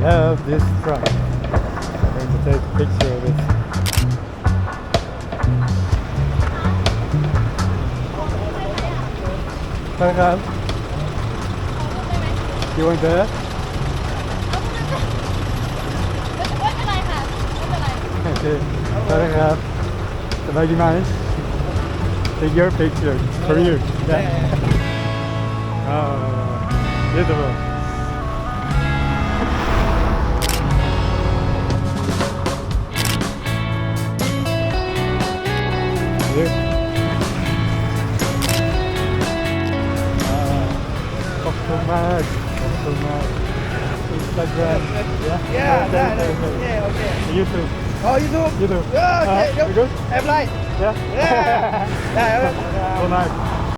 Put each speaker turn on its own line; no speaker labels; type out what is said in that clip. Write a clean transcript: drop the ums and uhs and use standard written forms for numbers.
love this truck. I'm going to take a picture of it. Welcome. You want that?
ไม่เป็นไรค่ะไม่เป็นไร
Okay. Welcome. Thank you, man. Take your picture for you. Yeah. Oh, beautiful. Here. So much. Instagram. Yeah.
Yeah, okay.
YouTube.
Oh, YouTube.
YouTube.
Yeah, okay.
You good?
Apply.
Yeah.
Yeah.
So nice.